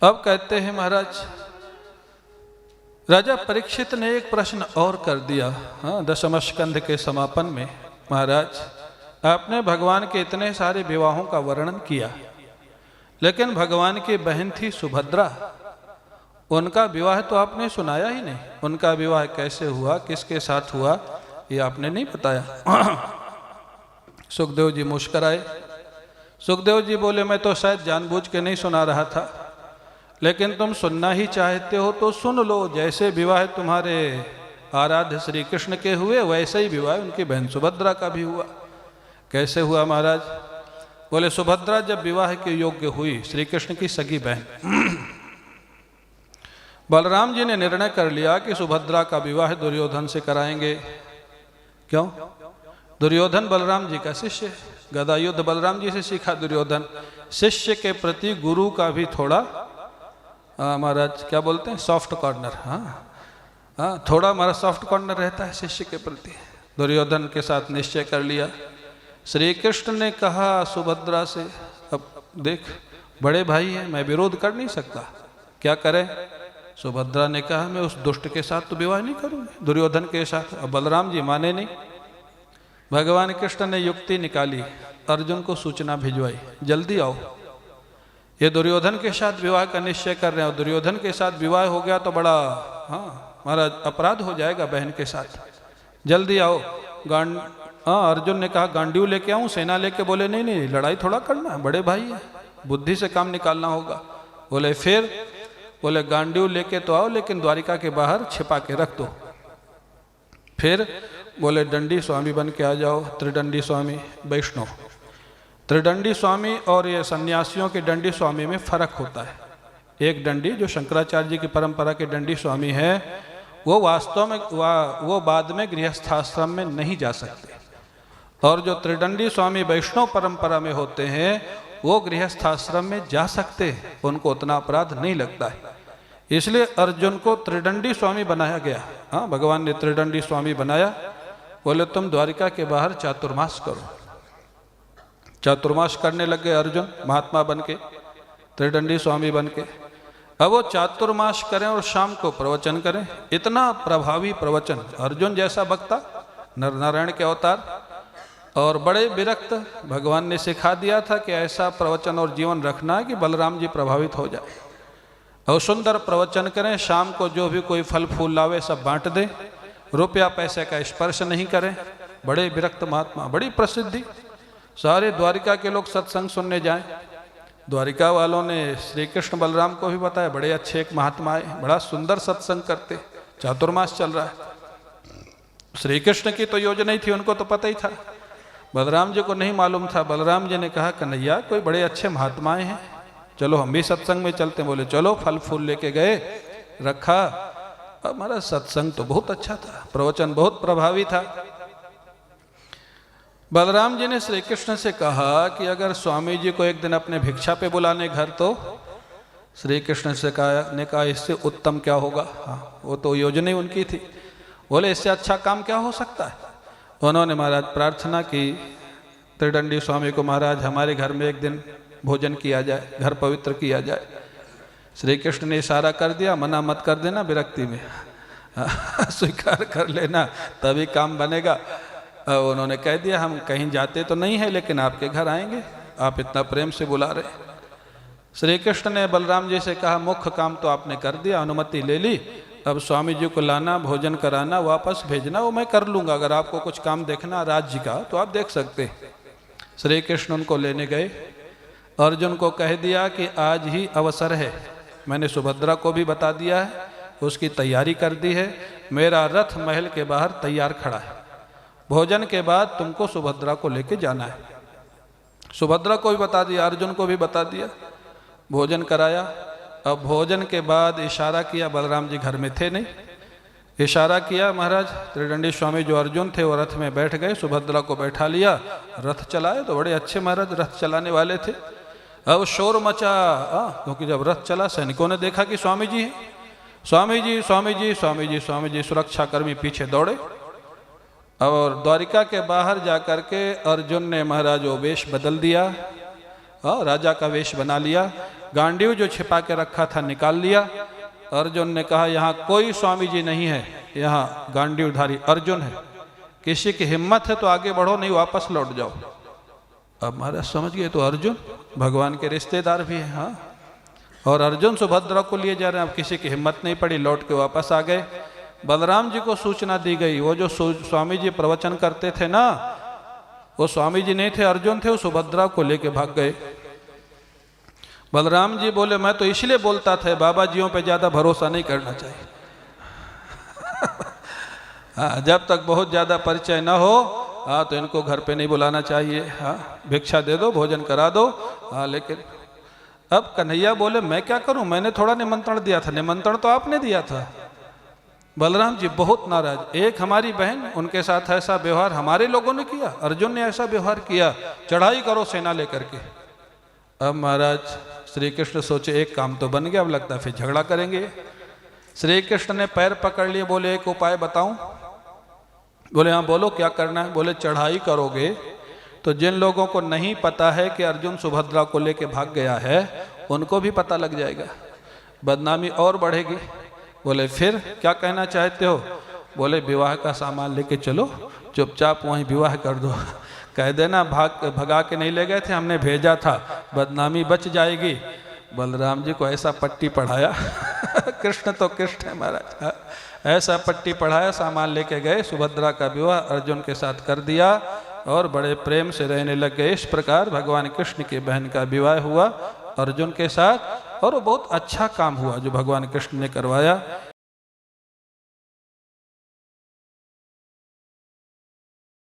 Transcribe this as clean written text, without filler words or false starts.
अब कहते हैं महाराज, राजा परीक्षित ने एक प्रश्न और कर दिया। हाँ, दशम स्कंध के समापन में महाराज आपने भगवान के इतने सारे विवाहों का वर्णन किया, लेकिन भगवान की बहन थी सुभद्रा, उनका विवाह तो आपने सुनाया ही नहीं। उनका विवाह कैसे हुआ, किसके साथ हुआ, ये आपने नहीं बताया। सुखदेव जी मुस्कुराए। सुखदेव जी बोले, मैं तो शायद जानबूझ के नहीं सुना रहा था, लेकिन तुम सुनना ही चाहते हो तो सुन लो। जैसे विवाह तुम्हारे आराध्य श्री कृष्ण के हुए, वैसे ही विवाह उनकी बहन सुभद्रा का भी हुआ। कैसे हुआ महाराज? बोले, सुभद्रा जब विवाह के योग्य हुई, श्री कृष्ण की सगी बहन, बलराम जी ने निर्णय कर लिया कि सुभद्रा का विवाह दुर्योधन से कराएंगे। क्यों? दुर्योधन बलराम जी का शिष्य, गदा युद्ध बलराम जी से सीखा दुर्योधन। शिष्य के प्रति गुरु का भी थोड़ा महाराज क्या बोलते हैं, सॉफ्ट कॉर्नर। हाँ, थोड़ा हमारा सॉफ्ट कॉर्नर रहता है शिष्य के प्रति। दुर्योधन के साथ निश्चय कर लिया। श्री कृष्ण ने कहा सुभद्रा से, अब देख बड़े भाई हैं, मैं विरोध कर नहीं सकता, क्या करें? सुभद्रा ने कहा, मैं उस दुष्ट के साथ तो विवाह नहीं करूंगी, दुर्योधन के साथ। अब बलराम जी माने नहीं। भगवान कृष्ण ने युक्ति निकाली, अर्जुन को सूचना भिजवाई, जल्दी आओ, ये दुर्योधन के साथ विवाह का निश्चय कर रहे हैं। दुर्योधन के साथ विवाह हो गया तो बड़ा महाराज अपराध हो जाएगा बहन के साथ, जल्दी आओ। अर्जुन ने कहा, गांडीव लेके आऊं, सेना लेके? बोले, नहीं नहीं, लड़ाई थोड़ा करना है, बड़े भाई है, बुद्धि से काम निकालना होगा। बोले फिर? बोले, गांडीव लेके तो आओ, लेकिन द्वारिका के बाहर छिपा के रख दो। फिर बोले, दंडी स्वामी बन के आ जाओ, त्रिदंडी स्वामी वैष्णव। त्रिदंडी स्वामी और ये सन्यासियों के दंडी स्वामी में फर्क होता है। एक दंडी जो शंकराचार्य जी की परंपरा के दंडी स्वामी है, वो वास्तव में वो बाद में गृहस्थाश्रम में नहीं जा सकते, और जो त्रिदंडी स्वामी वैष्णव परंपरा में होते हैं वो गृहस्थाश्रम में जा सकते हैं, उनको उतना अपराध नहीं लगता है। इसलिए अर्जुन को त्रिदंडी स्वामी बनाया गया। हाँ, भगवान ने त्रिदंडी स्वामी बनाया। बोले, तुम द्वारिका के बाहर चातुर्मास करो। चातुर्मास करने लग गए अर्जुन, महात्मा बन के, त्रिदंडी स्वामी बन के। अब वो चातुर्मास करें और शाम को प्रवचन करें। इतना प्रभावी प्रवचन, अर्जुन जैसा वक्ता, नर नारायण के अवतार, और बड़े विरक्त। भगवान ने सिखा दिया था कि ऐसा प्रवचन और जीवन रखना कि बलराम जी प्रभावित हो जाए, और सुंदर प्रवचन करें। शाम को जो भी कोई फल फूल लावे सब बांट दें, रुपया पैसे का स्पर्श नहीं करें। बड़े विरक्त महात्मा, बड़ी प्रसिद्धि, सारे द्वारिका के लोग सत्संग सुनने जाएं। द्वारिका वालों ने श्री कृष्ण बलराम को भी बताया, बड़े अच्छे एक महात्मा आए, बड़ा सुंदर सत्संग करते, चातुर्मास चल रहा है। श्री कृष्ण की तो योजना ही थी, उनको तो पता ही था, बलराम जी को नहीं मालूम था। बलराम जी ने कहा, कन्हैया कोई बड़े अच्छे महात्माएं हैं, चलो हम भी सत्संग में चलते हैं। बोले, चलो। फल फूल लेके गए, रखा। हमारा सत्संग तो बहुत अच्छा था, प्रवचन बहुत प्रभावी था। बलराम जी ने श्री कृष्ण से कहा कि अगर स्वामी जी को एक दिन अपने भिक्षा पे बुलाने घर, तो श्री कृष्ण से कहा, इससे उत्तम क्या होगा? हाँ, वो तो योजना ही उनकी थी। बोले, इससे अच्छा काम क्या हो सकता है? उन्होंने महाराज प्रार्थना की त्रिदंडी स्वामी को, महाराज हमारे घर में एक दिन भोजन किया जाए, घर पवित्र किया जाए। श्री कृष्ण ने इशारा कर दिया, मना मत कर देना विरक्ति में, स्वीकार कर लेना, तभी काम बनेगा। उन्होंने कह दिया, हम कहीं जाते तो नहीं है, लेकिन आपके घर आएंगे, आप इतना प्रेम से बुला रहे। श्री कृष्ण ने बलराम जी से कहा, मुख्य काम तो आपने कर दिया, अनुमति ले ली, अब स्वामी जी को लाना, भोजन कराना, वापस भेजना वो मैं कर लूँगा। अगर आपको कुछ काम देखना राज्य का तो आप देख सकते। श्री कृष्ण उनको लेने गए। अर्जुन को कह दिया कि आज ही अवसर है, मैंने सुभद्रा को भी बता दिया है, उसकी तैयारी कर दी है, मेरा रथ महल के बाहर तैयार खड़ा है, भोजन के बाद तुमको सुभद्रा को लेके जाना है। सुभद्रा को भी बता दिया, अर्जुन को भी बता दिया, भोजन कराया। अब भोजन के बाद इशारा किया, बलराम जी घर में थे नहीं, इशारा किया, महाराज त्रिदंडी स्वामी जो अर्जुन थे वो रथ में बैठ गए, सुभद्रा को बैठा लिया, रथ चलाए। तो बड़े अच्छे महाराज रथ चलाने वाले थे। अब शोर मचा, क्योंकि जब रथ चला सैनिकों ने देखा कि स्वामी जी हैं, स्वामी जी स्वामी जी स्वामी जी स्वामी जी, सुरक्षाकर्मी पीछे दौड़े। और द्वारिका के बाहर जाकर के अर्जुन ने महाराज वो वेश बदल दिया, राजा का वेश बना लिया, गांडीव जो छिपा के रखा था निकाल लिया। अर्जुन ने कहा यहाँ कोई स्वामी जी नहीं है, यहाँ गांडीवधारी अर्जुन है, किसी की हिम्मत है तो आगे बढ़ो, नहीं वापस लौट जाओ। अब महाराज समझ गए, तो अर्जुन भगवान के रिश्तेदार भी हैं। हाँ, और अर्जुन सुभद्रा को लिए जा रहे हैं। अब किसी की हिम्मत नहीं पड़ी, लौट के वापस आ गए। बलराम जी को सूचना दी गई, वो जो स्वामी जी प्रवचन करते थे ना, वो स्वामी जी नहीं थे, अर्जुन थे, वो सुभद्रा को लेके भाग गए। बलराम जी बोले मैं तो इसलिए बोलता था बाबा जियों पे ज्यादा भरोसा नहीं करना चाहिए। हाँ, जब तक बहुत ज्यादा परिचय ना हो, हाँ, तो इनको घर पे नहीं बुलाना चाहिए। हाँ, भिक्षा दे दो, भोजन करा दो। हाँ, लेकिन अब कन्हैया बोले मैं क्या करूं, मैंने थोड़ा निमंत्रण दिया था, निमंत्रण तो आपने दिया था। बलराम जी बहुत नाराज, एक हमारी बहन, उनके साथ ऐसा व्यवहार हमारे लोगों ने किया, अर्जुन ने ऐसा व्यवहार किया, चढ़ाई करो सेना लेकर के। अब महाराज श्री कृष्ण सोचे एक काम तो बन गया, अब लगता है फिर झगड़ा करेंगे। श्री कृष्ण ने पैर पकड़ लिए, बोले एक उपाय बताऊं। बोले हाँ बोलो क्या करना है। बोले चढ़ाई करोगे तो जिन लोगों को नहीं पता है कि अर्जुन सुभद्रा को लेके भाग गया है, उनको भी पता लग जाएगा, बदनामी और बढ़ेगी। बोले फिर क्या कहना चाहते हो। बोले विवाह का सामान लेके चलो, चुपचाप वहीं विवाह कर दो, कह देना भगा के नहीं ले गए थे, हमने भेजा था, बदनामी बच जाएगी। बलराम जी को ऐसा पट्टी पढ़ाया कृष्ण तो कृष्ण है महाराज, ऐसा पट्टी पढ़ाया, सामान लेके गए, सुभद्रा का विवाह अर्जुन के साथ कर दिया और बड़े प्रेम से रहने लग गए। इस प्रकार भगवान कृष्ण की बहन का विवाह हुआ अर्जुन के साथ, और वो बहुत अच्छा काम हुआ जो भगवान कृष्ण ने करवाया।